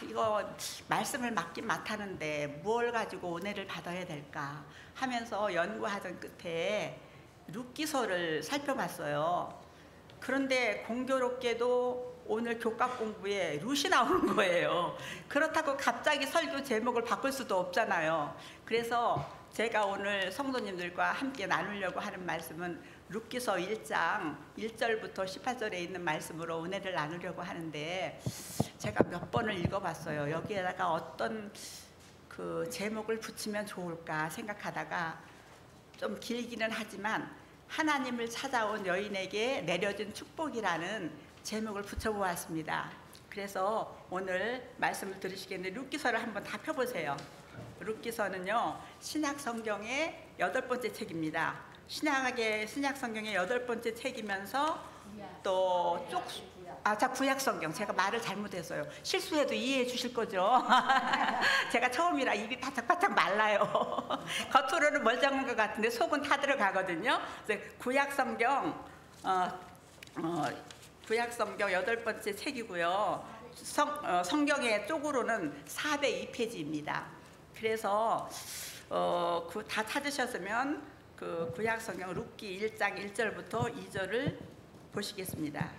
이거 말씀을 맡긴 맡았는데 뭘 가지고 은혜를 받아야 될까 하면서 연구하던 끝에 룻기서를 살펴봤어요. 그런데 공교롭게도 오늘 교과 공부에 룻이 나오는 거예요. 그렇다고 갑자기 설교 제목을 바꿀 수도 없잖아요. 그래서 제가 오늘 성도님들과 함께 나누려고 하는 말씀은 룻기서 1장 1절부터 18절에 있는 말씀으로 은혜를 나누려고 하는데, 제가 몇 번을 읽어봤어요. 여기에다가 어떤 그 제목을 붙이면 좋을까 생각하다가 좀 길기는 하지만 하나님을 찾아온 여인에게 내려진 축복이라는 제목을 붙여보았습니다. 그래서 오늘 말씀을 들으시겠는데 룻기서를 한번 다 펴보세요. 룻기서는요, 신약 성경의 8번째 책입니다. 신약 성경의 8번째 책이면서 또 구약 성경. 제가 말을 잘못했어요. 실수해도 이해해 주실 거죠? 제가 처음이라 입이 바짝바짝 말라요. 겉으로는 멀쩡한 것 같은데 속은 다 들어가거든요. 구약 성경 구약 성경 8번째 책이고요. 성경의 쪽으로는 402페이지입니다. 그래서 다 찾으셨으면 그 구약 성경 룻기 1장 1절부터 2절을 보시겠습니다.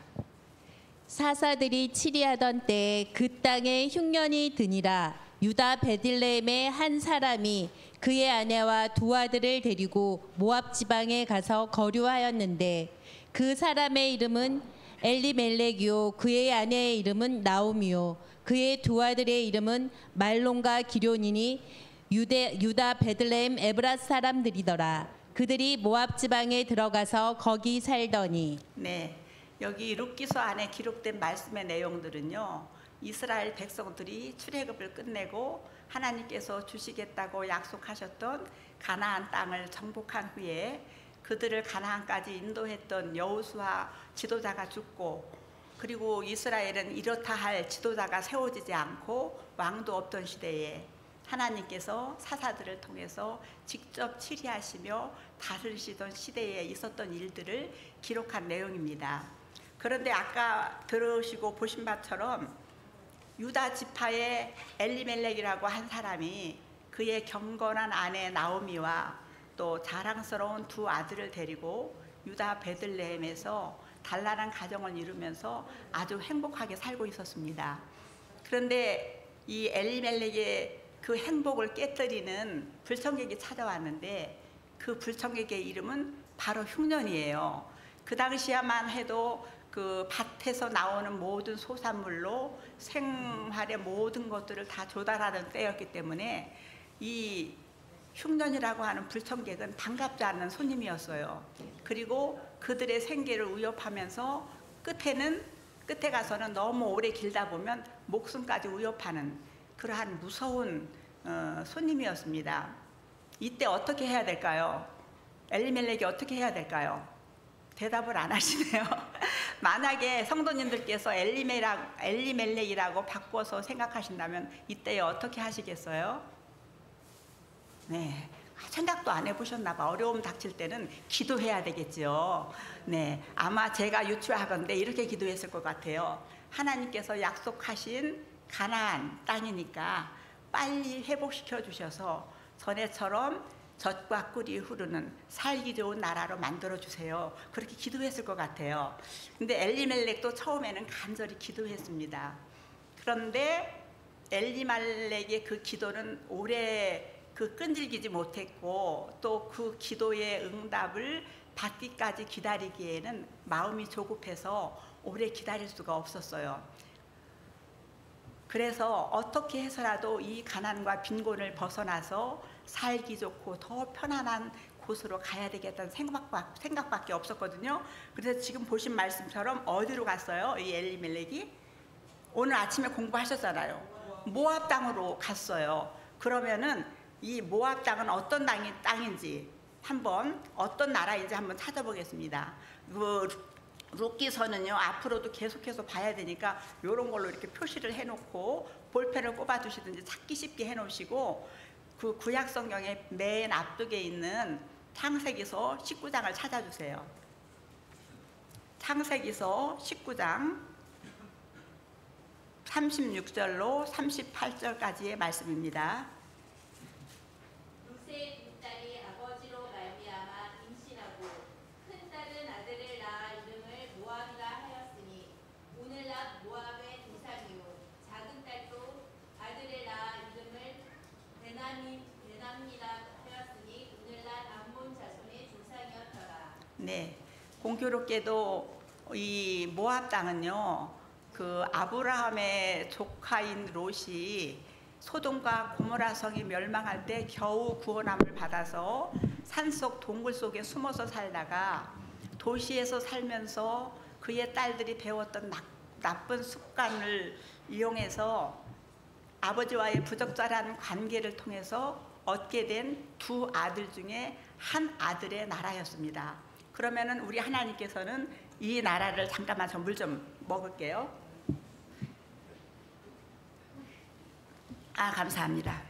사사들이 치리하던 때에 그 땅에 흉년이 드니라. 유다 베들레헴의 한 사람이 그의 아내와 두 아들을 데리고 모압 지방에 가서 거류하였는데, 그 사람의 이름은 엘리멜렉이요 그의 아내의 이름은 나오미요 그의 두 아들의 이름은 말론과 기럯이니 유다 베들레헴 에브라 사람들이더라. 그들이 모압 지방에 들어가서 거기 살더니. 네, 여기 룻기서 안에 기록된 말씀의 내용들은요, 이스라엘 백성들이 출애굽을 끝내고 하나님께서 주시겠다고 약속하셨던 가나안 땅을 정복한 후에 그들을 가나안까지 인도했던 여호수아 지도자가 죽고, 그리고 이스라엘은 이렇다 할 지도자가 세워지지 않고 왕도 없던 시대에 하나님께서 사사들을 통해서 직접 치리하시며 다스리시던 시대에 있었던 일들을 기록한 내용입니다. 그런데 아까 들으시고 보신 바처럼 유다 지파의 엘리멜렉이라고 한 사람이 그의 경건한 아내 나오미와 또 자랑스러운 두 아들을 데리고 유다 베들레헴에서 단란한 가정을 이루면서 아주 행복하게 살고 있었습니다. 그런데 이 엘리멜렉의 그 행복을 깨뜨리는 불청객이 찾아왔는데, 그 불청객의 이름은 바로 흉년이에요. 그 당시야만 해도 그 밭에서 나오는 모든 소산물로 생활의 모든 것들을 다 조달하는 때였기 때문에 이 흉년이라고 하는 불청객은 반갑지 않는 손님이었어요. 그리고 그들의 생계를 위협하면서 끝에 가서는 너무 오래 길다 보면 목숨까지 위협하는 그러한 무서운 손님이었습니다. 이때 어떻게 해야 될까요? 엘리멜렉이 어떻게 해야 될까요? 대답을 안 하시네요. 만약에 성도님들께서 엘리멜렉이라고 바꿔서 생각하신다면 이때 어떻게 하시겠어요? 네, 생각도 안 해보셨나 봐. 어려움 닥칠 때는 기도해야 되겠죠. 네, 아마 제가 유추하건대 이렇게 기도했을 것 같아요. 하나님께서 약속하신 가나안 땅이니까 빨리 회복시켜 주셔서 전에처럼 젖과 꿀이 흐르는 살기 좋은 나라로 만들어 주세요. 그렇게 기도했을 것 같아요. 근데 엘리멜렉도 처음에는 간절히 기도했습니다. 그런데 엘리멜렉의 그 기도는 오래 끈질기지 못했고, 또 그 기도의 응답을 받기까지 기다리기에는 마음이 조급해서 오래 기다릴 수가 없었어요. 그래서 어떻게 해서라도 이 가난과 빈곤을 벗어나서 살기 좋고 더 편안한 곳으로 가야 되겠다는 생각밖에 없었거든요. 그래서 지금 보신 말씀처럼 어디로 갔어요? 이 엘리멜렉이 오늘 아침에 공부하셨잖아요. 모압 땅으로 갔어요. 그러면은 이 모압 땅은 어떤 땅인지 한번, 어떤 나라인지 한번 찾아보겠습니다. 룻기서는요, 앞으로도 계속해서 봐야 되니까 이런 걸로 이렇게 표시를 해놓고 볼펜을 꼽아 두시든지 찾기 쉽게 해놓으시고, 그 구약 성경의 맨 앞쪽에 있는 창세기서 19장을 찾아주세요. 창세기서 19장 36절로 38절까지의 말씀입니다. 룻의 두 딸이 아버지로 말미암아 임신하고 큰 딸은 아들을 낳아 이름을 모압이라 하였으니 오늘날 모압의 조상이요 작은 딸도 아들을 낳아 이름을 베남이라 하였으니 오늘날 암몬 자손의 조상이었더라. 네, 공교롭게도 이 모압 땅은요, 그 아브라함의 조카인 롯이 소돔과 고모라 성이 멸망할 때 겨우 구원함을 받아서 산속 동굴 속에 숨어서 살다가 도시에서 살면서 그의 딸들이 배웠던 나쁜 습관을 이용해서 아버지와의 부적절한 관계를 통해서 얻게 된 두 아들 중에 한 아들의 나라였습니다. 그러면은 우리 하나님께서는 이 나라를 잠깐만 저 물 좀 먹을게요. 감사합니다.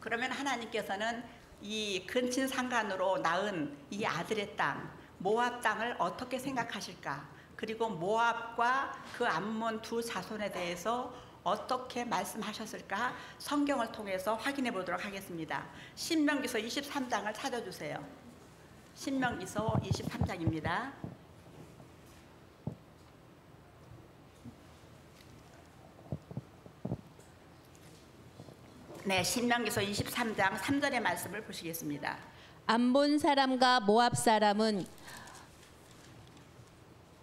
그러면 하나님께서는 이 근친 상간으로 낳은 이 아들의 땅 모압 땅을 어떻게 생각하실까? 그리고 모압과 그 암몬 두 자손에 대해서 어떻게 말씀하셨을까? 성경을 통해서 확인해 보도록 하겠습니다. 신명기서 23장을 찾아주세요. 신명기서 23장입니다. 네, 신명기서 23장 3절의 말씀을 보시겠습니다. 암몬 사람과 모압 사람은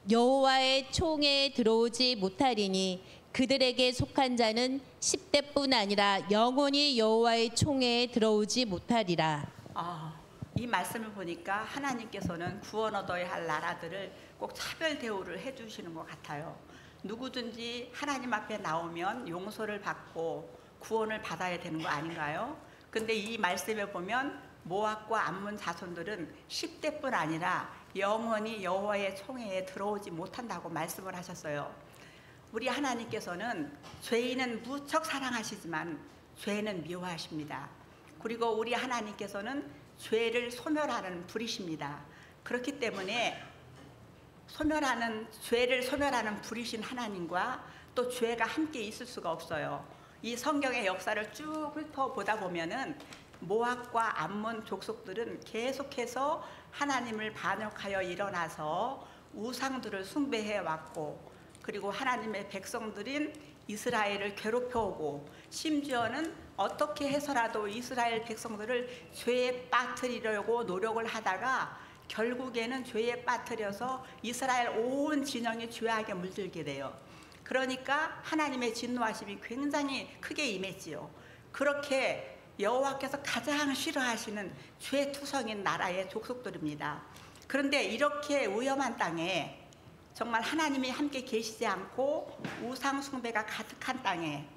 여호와의 총회에 들어오지 못하리니 그들에게 속한 자는 10대뿐 아니라 영원히 여호와의 총회에 들어오지 못하리라. 이 말씀을 보니까 하나님께서는 구원 얻어야 할 나라들을 꼭 차별 대우를 해주시는 것 같아요. 누구든지 하나님 앞에 나오면 용서를 받고 구원을 받아야 되는 거 아닌가요? 근데 이 말씀에 보면 모압과 암몬 자손들은 10대뿐 아니라 영원히 여호와의 총회에 들어오지 못한다고 말씀을 하셨어요. 우리 하나님께서는 죄인은 무척 사랑하시지만 죄는 미워하십니다. 그리고 우리 하나님께서는 죄를 소멸하는 불이십니다. 그렇기 때문에 죄를 소멸하는 불이신 하나님과 또 죄가 함께 있을 수가 없어요. 이 성경의 역사를 쭉 훑어보다 보면은 모압과 암몬 족속들은 계속해서 하나님을 반역하여 일어나서 우상들을 숭배해 왔고, 그리고 하나님의 백성들인 이스라엘을 괴롭혀오고, 심지어는 어떻게 해서라도 이스라엘 백성들을 죄에 빠뜨리려고 노력을 하다가 결국에는 죄에 빠뜨려서 이스라엘 온 진영이 죄악에 물들게 돼요. 그러니까 하나님의 진노하심이 굉장히 크게 임했지요. 그렇게 여호와께서 가장 싫어하시는 죄투성인 나라의 족속들입니다. 그런데 이렇게 위험한 땅에, 정말 하나님이 함께 계시지 않고 우상 숭배가 가득한 땅에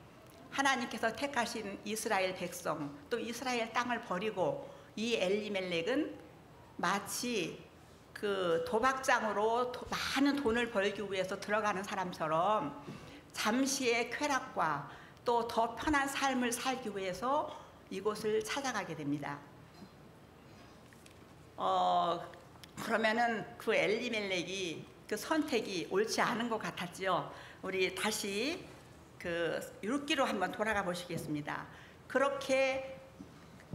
하나님께서 택하신 이스라엘 백성, 또 이스라엘 땅을 버리고 이 엘리멜렉은 마치 그 도박장으로 많은 돈을 벌기 위해서 들어가는 사람처럼 잠시의 쾌락과 또 더 편한 삶을 살기 위해서 이곳을 찾아가게 됩니다. 그러면은 그 엘리멜렉이 그 선택이 옳지 않은 것 같았지요. 우리 다시 그 룻기로 한번 돌아가 보시겠습니다. 그렇게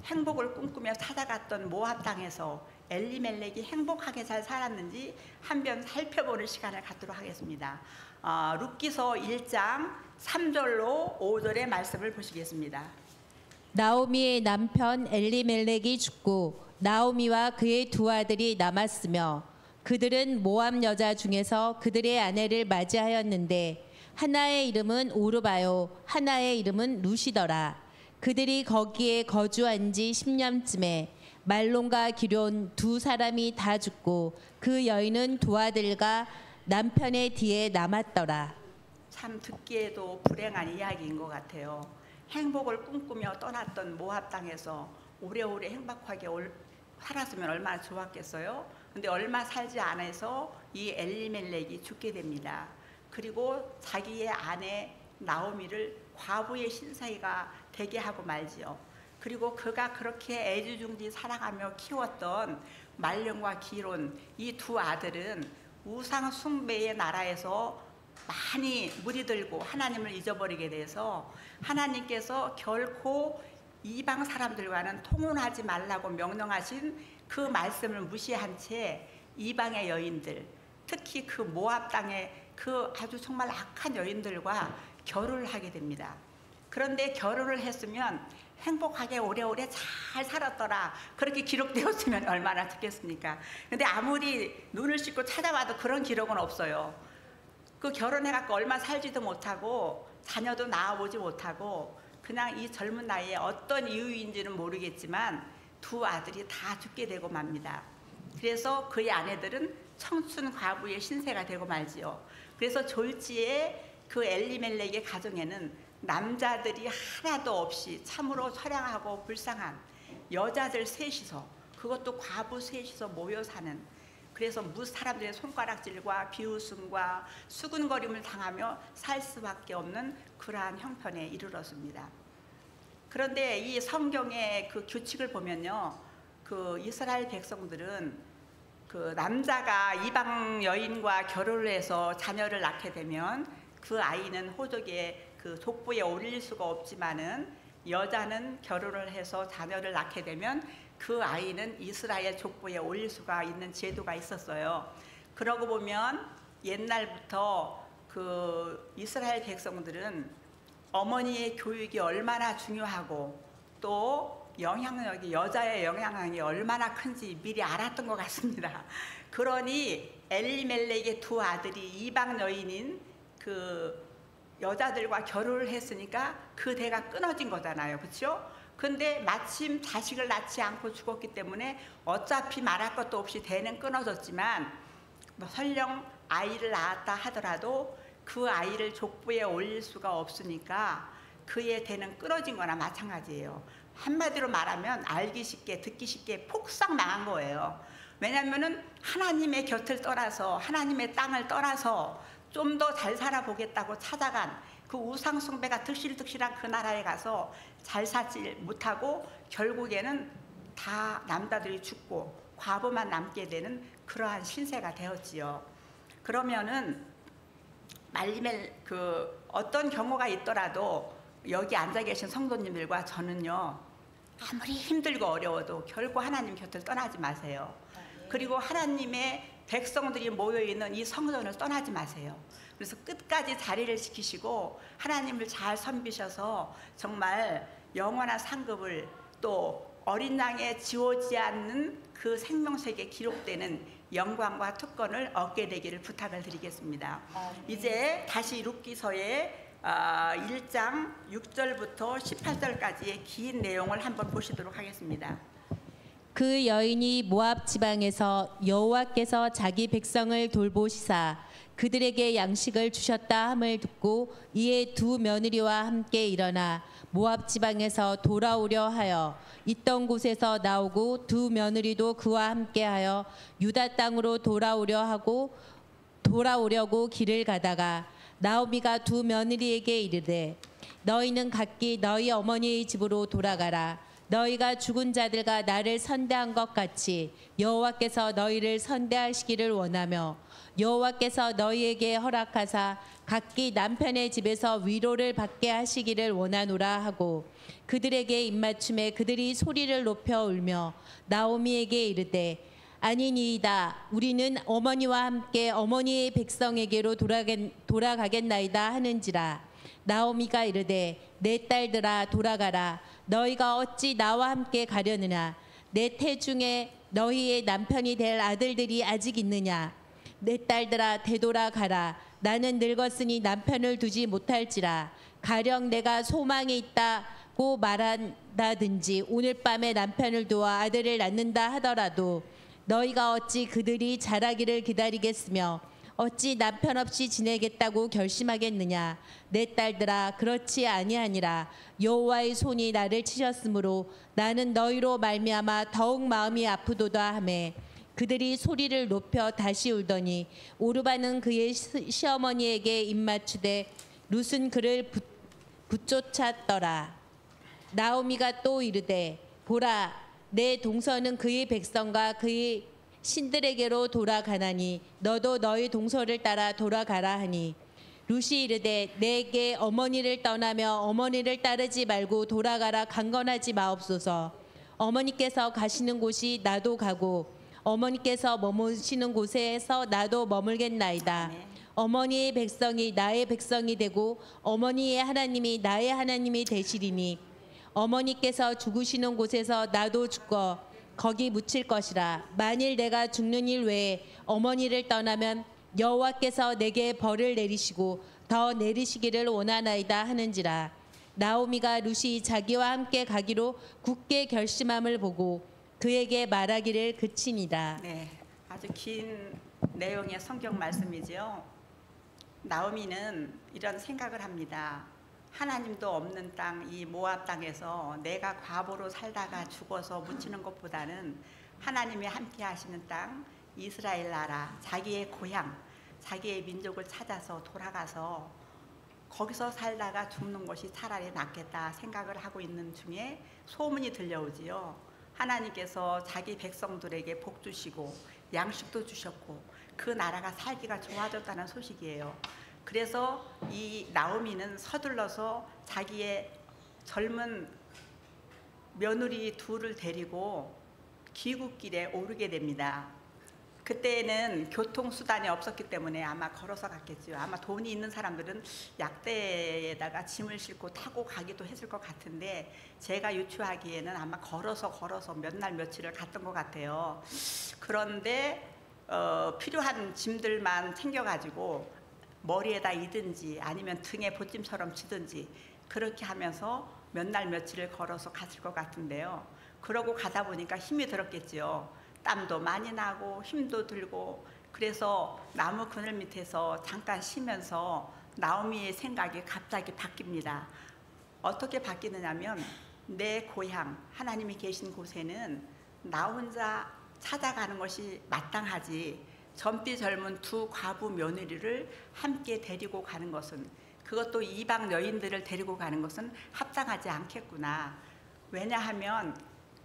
행복을 꿈꾸며 찾아갔던 모압 땅에서 엘리멜렉이 행복하게 잘 살았는지 한번 살펴보는 시간을 갖도록 하겠습니다. 룻기서 1장 3절로 5절의 말씀을 보시겠습니다. 나오미의 남편 엘리멜렉이 죽고 나오미와 그의 두 아들이 남았으며 그들은 모압 여자 중에서 그들의 아내를 맞이하였는데 하나의 이름은 오르바요 하나의 이름은 룻이더라. 그들이 거기에 거주한 지 10년쯤에 말론과 기럨 두 사람이 다 죽고 그 여인은 두 아들과 남편의 뒤에 남았더라. 참 듣기에도 불행한 이야기인 것 같아요. 행복을 꿈꾸며 떠났던 모압 땅에서 오래오래 행복하게 살았으면 얼마나 좋았겠어요. 근데 얼마 살지 않아서 이 엘리멜렉이 죽게 됩니다. 그리고 자기의 아내 나오미를 과부의 신사위가 되게 하고 말지요. 그리고 그가 그렇게 애지중지 사랑하며 키웠던 말론과 기럨 이 두 아들은 우상 숭배의 나라에서 많이 물이 들고 하나님을 잊어버리게 돼서 하나님께서 결코 이방 사람들과는 통혼하지 말라고 명령하신 그 말씀을 무시한 채 이방의 여인들, 특히 그 모압 땅의 그 아주 정말 악한 여인들과 결혼을 하게 됩니다. 그런데 결혼을 했으면 행복하게 오래오래 잘 살았더라, 그렇게 기록되었으면 얼마나 좋겠습니까? 근데 아무리 눈을 씻고 찾아봐도 그런 기록은 없어요. 그 결혼해갖고 얼마 살지도 못하고 자녀도 낳아보지 못하고 그냥 이 젊은 나이에 어떤 이유인지는 모르겠지만 두 아들이 다 죽게 되고 맙니다. 그래서 그의 아내들은 청춘 과부의 신세가 되고 말지요. 그래서 졸지에 그 엘리멜렉의 가정에는 남자들이 하나도 없이 참으로 처량하고 불쌍한 여자들 셋이서, 그것도 과부 셋이서 모여 사는, 그래서 사람들의 손가락질과 비웃음과 수군거림을 당하며 살 수밖에 없는 그러한 형편에 이르렀습니다. 그런데 이 성경의 그 규칙을 보면요, 그 이스라엘 백성들은 그 남자가 이방 여인과 결혼을 해서 자녀를 낳게 되면 그 아이는 호적의 그 족보에 올릴 수가 없지만은, 여자는 결혼을 해서 자녀를 낳게 되면 그 아이는 이스라엘 족보에 올릴 수가 있는 제도가 있었어요. 그러고 보면 옛날부터 그 이스라엘 백성들은 어머니의 교육이 얼마나 중요하고 또 영향력이, 여자의 영향력이 얼마나 큰지 미리 알았던 것 같습니다. 그러니 엘리멜렉의 두 아들이 이방 여인인 그 여자들과 결혼을 했으니까 그 대가 끊어진 거잖아요. 그렇죠? 근데 마침 자식을 낳지 않고 죽었기 때문에 어차피 말할 것도 없이 대는 끊어졌지만, 뭐 설령 아이를 낳았다 하더라도 그 아이를 족보에 올릴 수가 없으니까 그의 대는 끊어진 거나 마찬가지예요. 한마디로 말하면 알기 쉽게 듣기 쉽게 폭삭 망한 거예요. 왜냐하면은 하나님의 곁을 떠나서, 하나님의 땅을 떠나서 좀 더 잘 살아보겠다고 찾아간 그 우상숭배가 득실득실한 그 나라에 가서 잘 살지 못하고 결국에는 다 남자들이 죽고 과부만 남게 되는 그러한 신세가 되었지요. 그러면은 그 어떤 경우가 있더라도 여기 앉아 계신 성도님들과 저는요, 아무리 힘들고 어려워도 결코 하나님 곁을 떠나지 마세요. 그리고 하나님의 백성들이 모여있는 이 성전을 떠나지 마세요. 그래서 끝까지 자리를 지키시고 하나님을 잘 섬기셔서 정말 영원한 상급을, 또 어린 양에 지워지지 않는 그 생명책에 기록되는 영광과 특권을 얻게 되기를 부탁을 드리겠습니다. 이제 다시 룻기서의 1장 6절부터 18절까지의 긴 내용을 한번 보시도록 하겠습니다. 그 여인이 모압 지방에서 여호와께서 자기 백성을 돌보시사 그들에게 양식을 주셨다 함을 듣고 이에 두 며느리와 함께 일어나 모압 지방에서 돌아오려 하여 있던 곳에서 나오고 두 며느리도 그와 함께하여 유다 땅으로 돌아오려고 길을 가다가 나오미가 두 며느리에게 이르되 너희는 각기 너희 어머니의 집으로 돌아가라. 너희가 죽은 자들과 나를 선대한 것 같이 여호와께서 너희를 선대하시기를 원하며 여호와께서 너희에게 허락하사 각기 남편의 집에서 위로를 받게 하시기를 원하노라 하고 그들에게 입맞춤에 그들이 소리를 높여 울며 나오미에게 이르되 아니니이다. 우리는 어머니와 함께 어머니의 백성에게로 돌아가겠나이다 하는지라. 나오미가 이르되 내 딸들아 돌아가라. 너희가 어찌 나와 함께 가려느냐. 내 태중에 너희의 남편이 될 아들들이 아직 있느냐. 내 딸들아 되돌아가라. 나는 늙었으니 남편을 두지 못할지라. 가령 내가 소망이 있다고 말한다든지 오늘 밤에 남편을 두어 아들을 낳는다 하더라도 너희가 어찌 그들이 자라기를 기다리겠으며 어찌 남편 없이 지내겠다고 결심하겠느냐. 내 딸들아 그렇지 아니하니라. 여호와의 손이 나를 치셨으므로 나는 너희로 말미암아 더욱 마음이 아프도다 하매 그들이 소리를 높여 다시 울더니 오르바는 그의 시어머니에게 입맞추되 룻은 그를 붙쫓았더라. 나오미가 또 이르되 보라 내 동서는 그의 백성과 그의 신들에게로 돌아가나니 너도 너희 동서를 따라 돌아가라 하니 룻이 이르되 내게 어머니를 떠나며 어머니를 따르지 말고 돌아가라 강건하지 마옵소서. 어머니께서 가시는 곳이 나도 가고 어머니께서 머무시는 곳에서 나도 머물겠나이다. 아멘. 어머니의 백성이 나의 백성이 되고 어머니의 하나님이 나의 하나님이 되시리니 어머니께서 죽으시는 곳에서 나도 죽어 거기 묻힐 것이라. 만일 내가 죽는 일 외에 어머니를 떠나면 여호와께서 내게 벌을 내리시고 더 내리시기를 원하나이다 하는지라. 나오미가 룻이 자기와 함께 가기로 굳게 결심함을 보고 그에게 말하기를 그치니라. 네, 아주 긴 내용의 성경 말씀이지요. 나오미는 이런 생각을 합니다. 하나님도 없는 땅, 이 모압 땅에서 내가 과부로 살다가 죽어서 묻히는 것보다는 하나님이 함께 하시는 땅, 이스라엘 나라, 자기의 고향, 자기의 민족을 찾아서 돌아가서 거기서 살다가 죽는 것이 차라리 낫겠다 생각을 하고 있는 중에 소문이 들려오지요. 하나님께서 자기 백성들에게 복 주시고 양식도 주셨고 그 나라가 살기가 좋아졌다는 소식이에요. 그래서 이 나오미는 서둘러서 자기의 젊은 며느리 둘을 데리고 귀국길에 오르게 됩니다. 그때는 교통수단이 없었기 때문에 아마 걸어서 갔겠죠. 아마 돈이 있는 사람들은 약대에다가 짐을 싣고 타고 가기도 했을 것 같은데 제가 유추하기에는 아마 걸어서 몇 날 며칠을 갔던 것 같아요. 그런데 필요한 짐들만 챙겨가지고 머리에다 이든지 아니면 등에 보찜처럼 치든지 그렇게 하면서 몇 날 며칠을 걸어서 갔을 것 같은데요. 그러고 가다 보니까 힘이 들었겠지요. 땀도 많이 나고 힘도 들고 그래서 나무 그늘 밑에서 잠깐 쉬면서 나오미의 생각이 갑자기 바뀝니다. 어떻게 바뀌느냐면 내 고향 하나님이 계신 곳에는 나 혼자 찾아가는 것이 마땅하지 젊디 젊은 두 과부 며느리를 함께 데리고 가는 것은 그것도 이방 여인들을 데리고 가는 것은 합당하지 않겠구나. 왜냐하면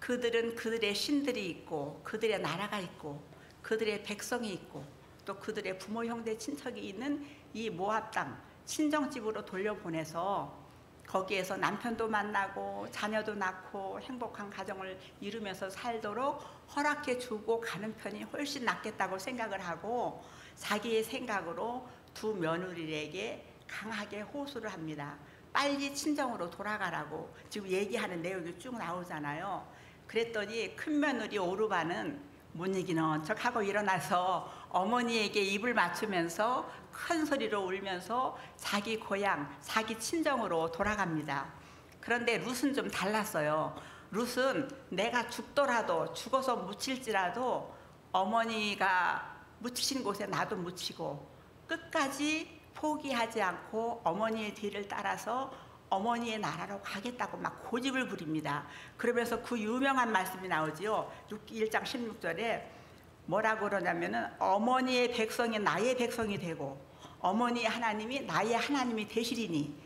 그들은 그들의 신들이 있고 그들의 나라가 있고 그들의 백성이 있고 또 그들의 부모 형제 친척이 있는 이 모압 땅 친정집으로 돌려보내서 거기에서 남편도 만나고 자녀도 낳고 행복한 가정을 이루면서 살도록 허락해 주고 가는 편이 훨씬 낫겠다고 생각을 하고 자기의 생각으로 두 며느리에게 강하게 호소를 합니다. 빨리 친정으로 돌아가라고 지금 얘기하는 내용이 쭉 나오잖아요. 그랬더니 큰 며느리 오르바는 못 이기는 척하고 일어나서 어머니에게 입을 맞추면서 큰 소리로 울면서 자기 고향, 자기 친정으로 돌아갑니다. 그런데 룻은 좀 달랐어요. 룻은 내가 죽더라도 죽어서 묻힐지라도 어머니가 묻히신 곳에 나도 묻히고 끝까지 포기하지 않고 어머니의 뒤를 따라서 어머니의 나라로 가겠다고 막 고집을 부립니다. 그러면서 그 유명한 말씀이 나오지요. 1장 16절에 뭐라고 그러냐면은 어머니의 백성이 나의 백성이 되고 어머니의 하나님이 나의 하나님이 되시리니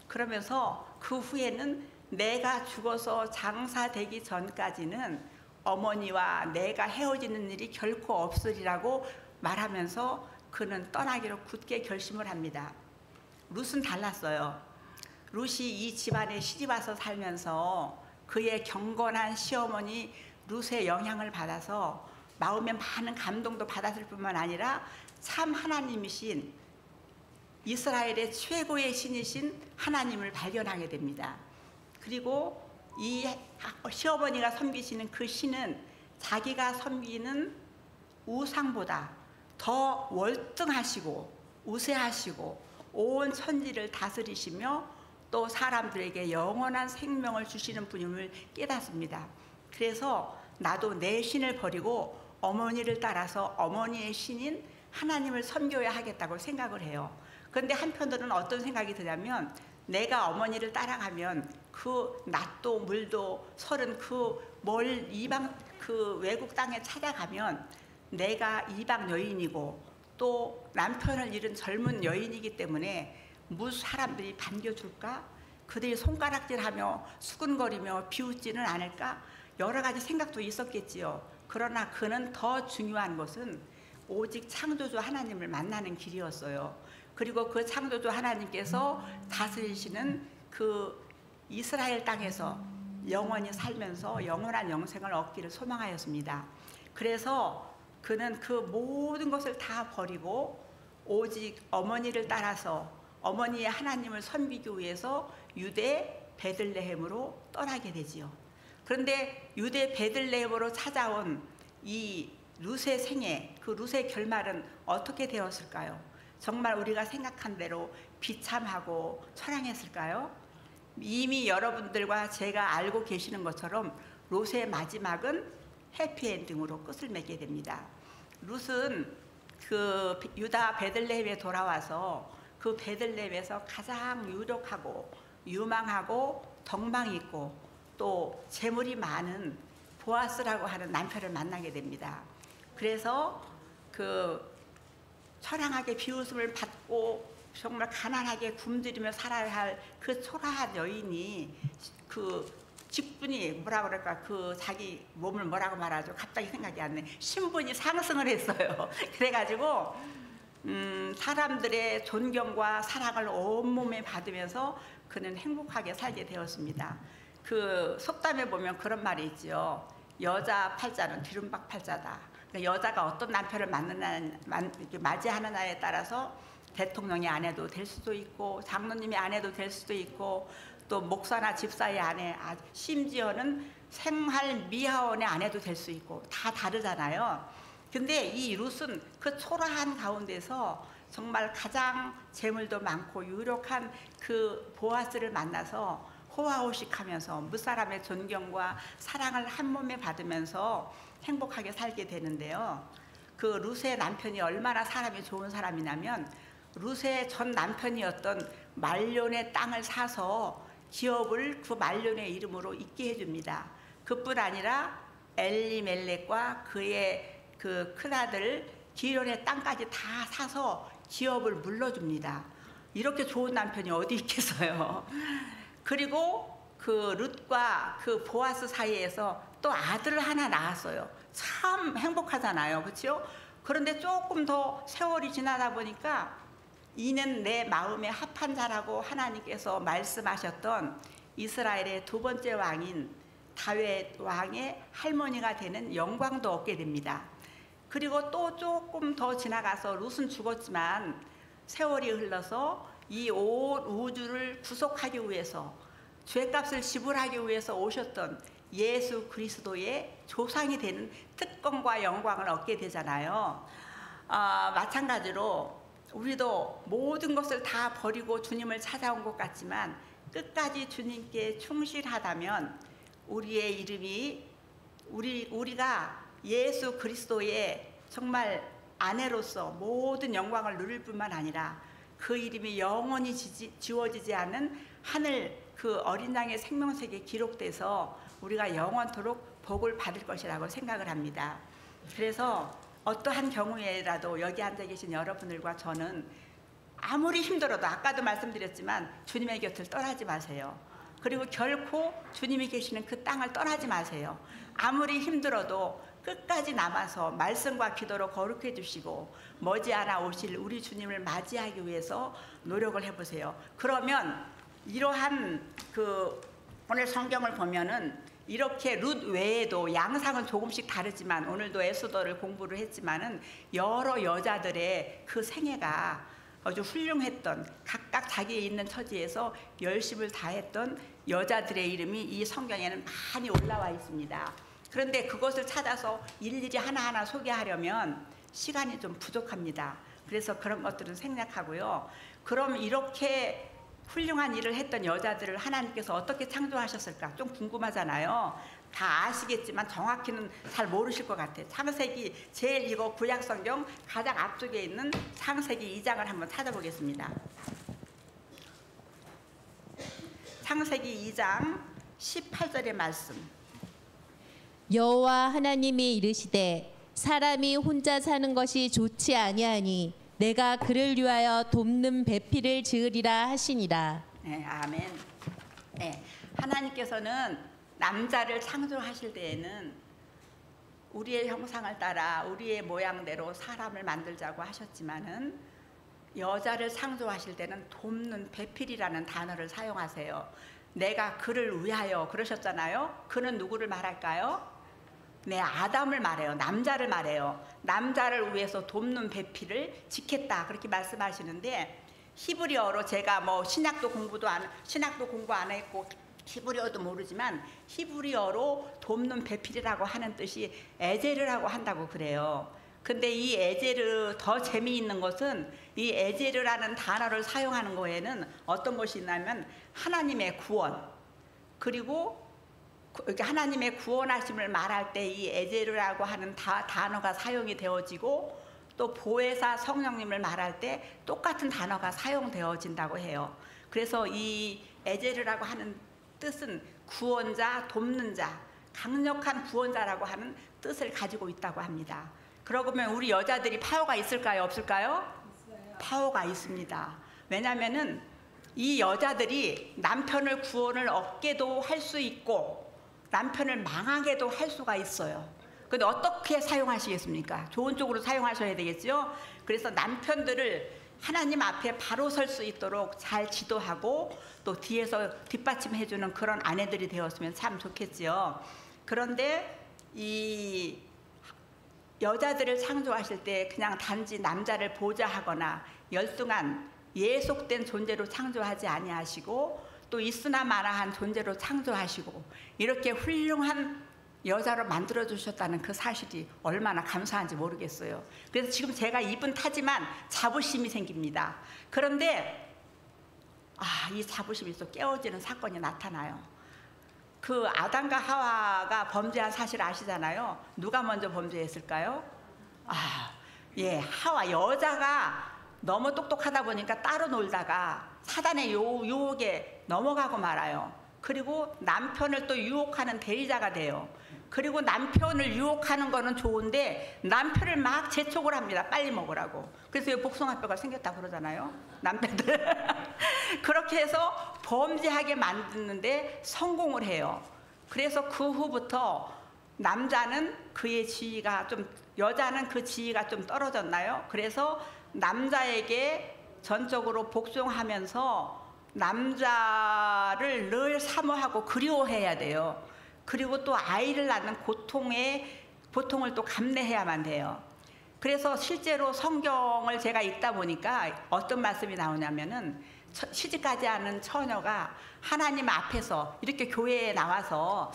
그러면서 그 후에는 내가 죽어서 장사되기 전까지는 어머니와 내가 헤어지는 일이 결코 없으리라고 말하면서 그는 떠나기로 굳게 결심을 합니다. 룻은 달랐어요. 룻이 이 집안에 시집와서 살면서 그의 경건한 시어머니 룻의 영향을 받아서 마음에 많은 감동도 받았을 뿐만 아니라 참 하나님이신 이스라엘의 최고의 신이신 하나님을 발견하게 됩니다. 그리고 이 시어머니가 섬기시는 그 신은 자기가 섬기는 우상보다 더 월등하시고 우세하시고 온 천지를 다스리시며 또 사람들에게 영원한 생명을 주시는 분임을 깨닫습니다. 그래서 나도 내 신을 버리고 어머니를 따라서 어머니의 신인 하나님을 섬겨야 하겠다고 생각을 해요. 그런데 한편으로는 어떤 생각이 드냐면 내가 어머니를 따라가면 그 낫도 물도 설은 그 멀 이방 그 외국 땅에 찾아가면 내가 이방 여인이고 또 남편을 잃은 젊은 여인이기 때문에 무슨 사람들이 반겨줄까? 그들이 손가락질하며 수근거리며 비웃지는 않을까? 여러 가지 생각도 있었겠지요. 그러나 그는 더 중요한 것은 오직 창조주 하나님을 만나는 길이었어요. 그리고 그 창조주 하나님께서 다스리시는 그 이스라엘 땅에서 영원히 살면서 영원한 영생을 얻기를 소망하였습니다. 그래서 그는 그 모든 것을 다 버리고 오직 어머니를 따라서 어머니의 하나님을 섬기기 위해서 유대 베들레헴으로 떠나게 되지요. 그런데 유대 베들레헴으로 찾아온 이 룻의 생애, 그 룻의 결말은 어떻게 되었을까요? 정말 우리가 생각한 대로 비참하고 처량했을까요? 이미 여러분들과 제가 알고 계시는 것처럼 롯의 마지막은 해피엔딩으로 끝을 맺게 됩니다. 롯은 그 유다 베들레헴에 돌아와서 그 베들레헴에서 가장 유력하고 유망하고 덕망이 있고 또 재물이 많은 보아스라고 하는 남편을 만나게 됩니다. 그래서 그 처량하게 비웃음을 받고 정말 가난하게 굶주리며 살아야 할 그 초라한 여인이 그 직분이 뭐라 그럴까, 그 자기 몸을 뭐라고 말하죠? 갑자기 생각이 안 나. 신분이 상승을 했어요. 그래가지고 사람들의 존경과 사랑을 온몸에 받으면서 그는 행복하게 살게 되었습니다. 그 속담에 보면 그런 말이 있죠. 여자 팔자는 뒤름박 팔자다. 그러니까 여자가 어떤 남편을 맞이하느냐에 따라서 대통령의 아내도 될 수도 있고 장로님의 아내도 될 수도 있고 또 목사나 집사의 아내, 심지어는 생활 미화원의 아내도 될 수 있고 다 다르잖아요. 근데 이 룻은 그 초라한 가운데서 정말 가장 재물도 많고 유력한 그 보아스를 만나서 호화호식하면서 무사람의 존경과 사랑을 한 몸에 받으면서 행복하게 살게 되는데요. 그 룻의 남편이 얼마나 사람이 좋은 사람이냐면 룻의 전 남편이었던 말론의 땅을 사서 기업을 그 말론의 이름으로 있게 해줍니다. 그뿐 아니라 엘리멜렉과 그의 그 큰아들 기론의 땅까지 다 사서 기업을 물러줍니다. 이렇게 좋은 남편이 어디 있겠어요. 그리고 그 룻과 그 보아스 사이에서 또 아들을 하나 낳았어요. 참 행복하잖아요. 그렇죠? 그런데 조금 더 세월이 지나다 보니까 이는 내 마음에 합한 자라고 하나님께서 말씀하셨던 이스라엘의 두 번째 왕인 다윗 왕의 할머니가 되는 영광도 얻게 됩니다. 그리고 또 조금 더 지나가서 룻은 죽었지만 세월이 흘러서 이 온 우주를 구속하기 위해서 죄값을 지불하기 위해서 오셨던 예수 그리스도의 조상이 되는 특권과 영광을 얻게 되잖아요. 마찬가지로 우리도 모든 것을 다 버리고 주님을 찾아온 것 같지만 끝까지 주님께 충실하다면 우리의 이름이 우리가 예수 그리스도의 정말 아내로서 모든 영광을 누릴 뿐만 아니라 그 이름이 영원히 지워지지 않는 하늘 그 어린 양의 생명책에 기록돼서 우리가 영원토록 복을 받을 것이라고 생각을 합니다. 그래서 어떠한 경우에라도 여기 앉아 계신 여러분들과 저는 아무리 힘들어도 아까도 말씀드렸지만 주님의 곁을 떠나지 마세요. 그리고 결코 주님이 계시는 그 땅을 떠나지 마세요. 아무리 힘들어도 끝까지 남아서 말씀과 기도로 거룩해 주시고 머지않아 오실 우리 주님을 맞이하기 위해서 노력을 해보세요. 그러면 이러한 그 오늘 성경을 보면은 이렇게 룻 외에도 양상은 조금씩 다르지만 오늘도 에스더를 공부를 했지만은 여러 여자들의 그 생애가 아주 훌륭했던 각각 자기에 있는 처지에서 열심을 다했던 여자들의 이름이 이 성경에는 많이 올라와 있습니다. 그런데 그것을 찾아서 일일이 하나하나 소개하려면 시간이 좀 부족합니다. 그래서 그런 것들은 생략하고요. 그럼 이렇게 훌륭한 일을 했던 여자들을 하나님께서 어떻게 창조하셨을까? 좀 궁금하잖아요. 다 아시겠지만 정확히는 잘 모르실 것 같아요. 창세기 제일 이거 구약성경 가장 앞쪽에 있는 창세기 2장을 한번 찾아보겠습니다. 창세기 2장 18절의 말씀. 여호와 하나님이 이르시되 사람이 혼자 사는 것이 좋지 아니하니 내가 그를 위하여 돕는 배필을 지으리라 하시니라. 네, 아멘. 네, 하나님께서는 남자를 창조하실 때에는 우리의 형상을 따라 우리의 모양대로 사람을 만들자고 하셨지만은 여자를 창조하실 때는 돕는 배필이라는 단어를 사용하세요. 내가 그를 위하여 그러셨잖아요. 그는 누구를 말할까요? 네, 아담을 말해요. 남자를 말해요. 남자를 위해서 돕는 배필을 지켰다 그렇게 말씀하시는데, 히브리어로 제가 뭐 신약도 공부 안 했고 히브리어도 모르지만 히브리어로 돕는 배필이라고 하는 뜻이 에제르라고 한다고 그래요. 근데 이 에제르 더 재미있는 것은 이 에제르라는 단어를 사용하는 거에는 어떤 것이 있냐면 하나님의 구원, 그리고 하나님의 구원하심을 말할 때 이 에제르라고 하는 단어가 사용이 되어지고, 또 보혜사 성령님을 말할 때 똑같은 단어가 사용되어진다고 해요. 그래서 이 에제르라고 하는 뜻은 구원자, 돕는 자, 강력한 구원자라고 하는 뜻을 가지고 있다고 합니다. 그러면 우리 여자들이 파워가 있을까요? 없을까요? 파워가 있습니다. 왜냐하면은 이 여자들이 남편을 구원을 얻게도 할 수 있고 남편을 망하게도 할 수가 있어요. 근데 어떻게 사용하시겠습니까? 좋은 쪽으로 사용하셔야 되겠죠. 그래서 남편들을 하나님 앞에 바로 설 수 있도록 잘 지도하고 또 뒤에서 뒷받침해주는 그런 아내들이 되었으면 참 좋겠지요. 그런데 이 여자들을 창조하실 때 그냥 단지 남자를 보좌하거나 열등한 예속된 존재로 창조하지 아니하시고 또 있으나 마나한 존재로 창조하시고 이렇게 훌륭한 여자로 만들어 주셨다는 그 사실이 얼마나 감사한지 모르겠어요. 그래서 지금 제가 입은 타지만 자부심이 생깁니다. 그런데 이 자부심이 또 깨어지는 사건이 나타나요. 그 아담과 하와가 범죄한 사실 아시잖아요. 누가 먼저 범죄했을까요? 하와, 여자가 너무 똑똑하다 보니까 따로 놀다가 사단의 유혹에 넘어가고 말아요. 그리고 남편을 또 유혹하는 대리자가 돼요. 그리고 남편을 유혹하는 거는 좋은데 남편을 막 재촉을 합니다. 빨리 먹으라고. 그래서 복숭아뼈가 생겼다 그러잖아요. 남편들. 그렇게 해서 범죄하게 만드는데 성공을 해요. 그래서 그 후부터 남자는 그의 지위가 좀, 여자는 그 지위가 좀 떨어졌나요? 그래서 남자에게 전적으로 복종하면서 남자를 늘 사모하고 그리워해야 돼요. 그리고 또 아이를 낳는 고통을 또 감내해야만 돼요. 그래서 실제로 성경을 제가 읽다 보니까 어떤 말씀이 나오냐면은 시집가지 않은 처녀가 하나님 앞에서 이렇게 교회에 나와서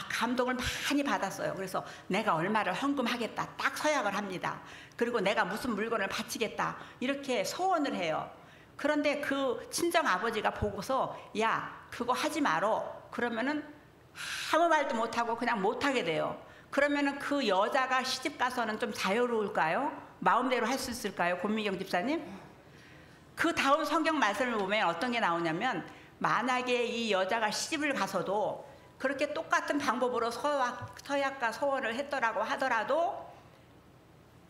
감동을 많이 받았어요. 그래서 내가 얼마를 헌금하겠다 딱 서약을 합니다. 그리고 내가 무슨 물건을 바치겠다 이렇게 소원을 해요. 그런데 그 친정 아버지가 보고서 야 그거 하지 말어. 그러면은 아무 말도 못하고 그냥 못하게 돼요. 그러면은 그 여자가 시집 가서는 좀 자유로울까요? 마음대로 할 수 있을까요? 권미경 집사님? 그 다음 성경 말씀을 보면 어떤 게 나오냐면 만약에 이 여자가 시집을 가서도 그렇게 똑같은 방법으로 서약과 소원을 했더라고 하더라도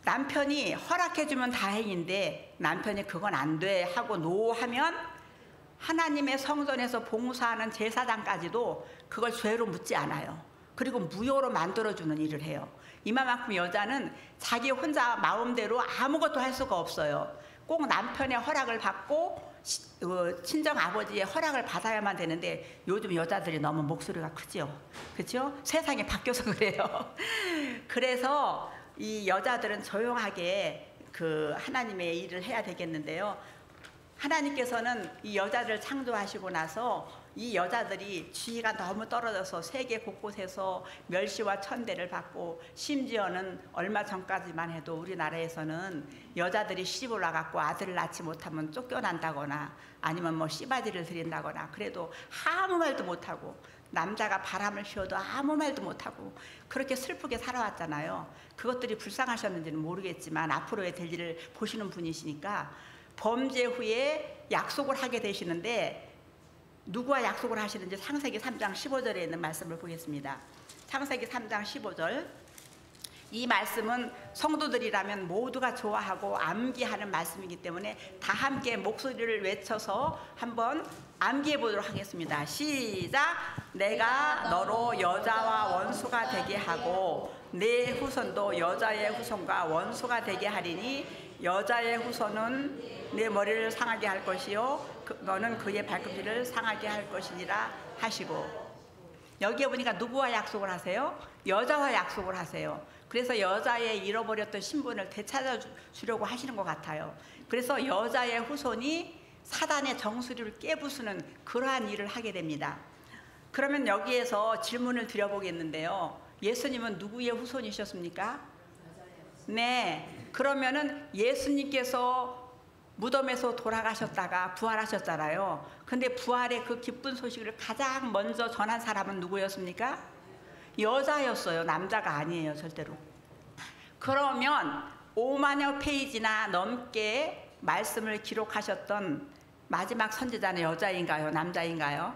남편이 허락해주면 다행인데 남편이 그건 안 돼 하고 노하면 하나님의 성전에서 봉사하는 제사장까지도 그걸 죄로 묻지 않아요. 그리고 무효로 만들어주는 일을 해요. 이만큼 여자는 자기 혼자 마음대로 아무것도 할 수가 없어요. 꼭 남편의 허락을 받고 친정 아버지의 허락을 받아야만 되는데 요즘 여자들이 너무 목소리가 크죠. 그렇죠? 세상이 바뀌어서 그래요. 그래서 이 여자들은 조용하게 그 하나님의 일을 해야 되겠는데요. 하나님께서는 이 여자를 창조하시고 나서 이 여자들이 지위가 너무 떨어져서 세계 곳곳에서 멸시와 천대를 받고 심지어는 얼마 전까지만 해도 우리나라에서는 여자들이 시집을 나갔고 아들을 낳지 못하면 쫓겨난다거나 아니면 뭐 씨바지를 들인다거나 그래도 아무 말도 못하고 남자가 바람을 피워도 아무 말도 못하고 그렇게 슬프게 살아왔잖아요. 그것들이 불쌍하셨는지는 모르겠지만 앞으로의 될 일을 보시는 분이시니까 범죄 후에 약속을 하게 되시는데 누구와 약속을 하시는지 창세기 3장 15절에 있는 말씀을 보겠습니다. 창세기 3장 15절. 이 말씀은 성도들이라면 모두가 좋아하고 암기하는 말씀이기 때문에 다 함께 목소리를 외쳐서 한번 암기해 보도록 하겠습니다. 시작. 내가 너로 여자와 원수가 되게 하고 내 후손도 여자의 후손과 원수가 되게 하리니 여자의 후손은 내 머리를 상하게 할 것이요 너는 그의 발꿈치를 상하게 할 것이니라 하시고, 여기에 보니까 누구와 약속을 하세요? 여자와 약속을 하세요. 그래서 여자의 잃어버렸던 신분을 되찾아 주려고 하시는 것 같아요. 그래서 여자의 후손이 사단의 정수리를 깨부수는 그러한 일을 하게 됩니다. 그러면 여기에서 질문을 드려보겠는데요. 예수님은 누구의 후손이셨습니까? 네. 그러면은 예수님께서 무덤에서 돌아가셨다가 부활하셨잖아요. 근데 부활의 그 기쁜 소식을 가장 먼저 전한 사람은 누구였습니까? 여자였어요. 남자가 아니에요, 절대로. 그러면 5만여 페이지나 넘게 말씀을 기록하셨던 마지막 선지자는 여자인가요? 남자인가요?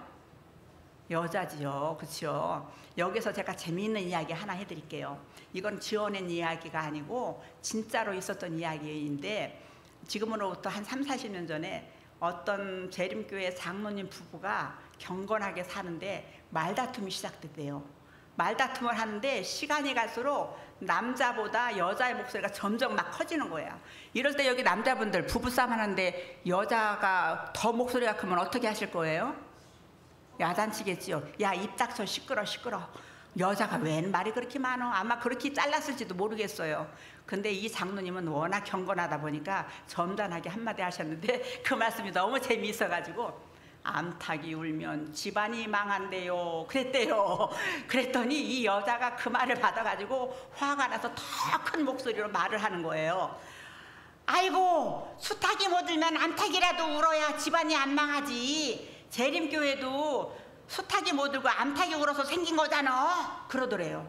여자지요. 그렇죠? 여기서 제가 재미있는 이야기 하나 해드릴게요. 이건 지어낸 이야기가 아니고 진짜로 있었던 이야기인데, 지금으로부터 한 30-40년 전에 어떤 재림교회 장로님 부부가 경건하게 사는데 말다툼이 시작됐대요. 말다툼을 하는데 시간이 갈수록 남자보다 여자의 목소리가 점점 막 커지는 거예요. 이럴 때 여기 남자분들 부부싸움 하는데 여자가 더 목소리가 크면 어떻게 하실 거예요? 야단치겠지요. 야, 입 닥쳐, 시끄러. 여자가 웬 말이 그렇게 많어? 아마 그렇게 잘랐을지도 모르겠어요. 근데 이 장로님은 워낙 경건하다 보니까 점잖하게 한마디 하셨는데 그 말씀이 너무 재미있어가지고, 암탉이 울면 집안이 망한대요 그랬대요. 그랬더니 이 여자가 그 말을 받아가지고 화가 나서 더 큰 목소리로 말을 하는 거예요. 아이고, 수탉이 못 울면 암탉이라도 울어야 집안이 안 망하지. 재림교회도 수탉이 못 울고 암탉이 울어서 생긴 거잖아, 그러더래요.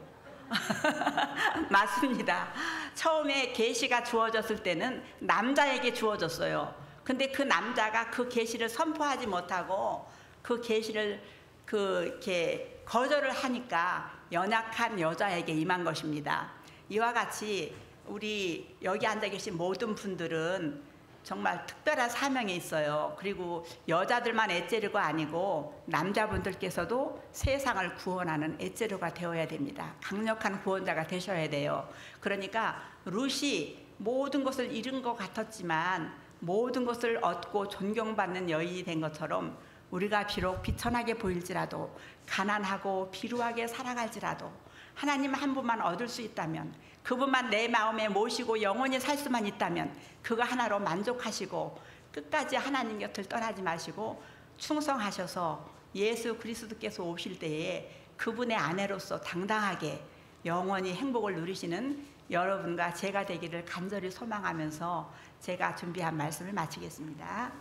맞습니다. 처음에 계시가 주어졌을 때는 남자에게 주어졌어요. 근데 그 남자가 그 계시를 선포하지 못하고 그 계시를 이렇게 거절을 하니까 연약한 여자에게 임한 것입니다. 이와 같이 우리 여기 앉아 계신 모든 분들은 정말 특별한 사명이 있어요. 그리고 여자들만 애재료가 아니고 남자분들께서도 세상을 구원하는 애재료가 되어야 됩니다. 강력한 구원자가 되셔야 돼요. 그러니까 룻이 모든 것을 잃은 것 같았지만 모든 것을 얻고 존경받는 여인이 된 것처럼, 우리가 비록 비천하게 보일지라도 가난하고 비루하게 살아갈지라도 하나님 한 분만 얻을 수 있다면, 그분만 내 마음에 모시고 영원히 살 수만 있다면 그거 하나로 만족하시고 끝까지 하나님 곁을 떠나지 마시고 충성하셔서 예수 그리스도께서 오실 때에 그분의 아내로서 당당하게 영원히 행복을 누리시는 여러분과 제가 되기를 간절히 소망하면서 제가 준비한 말씀을 마치겠습니다.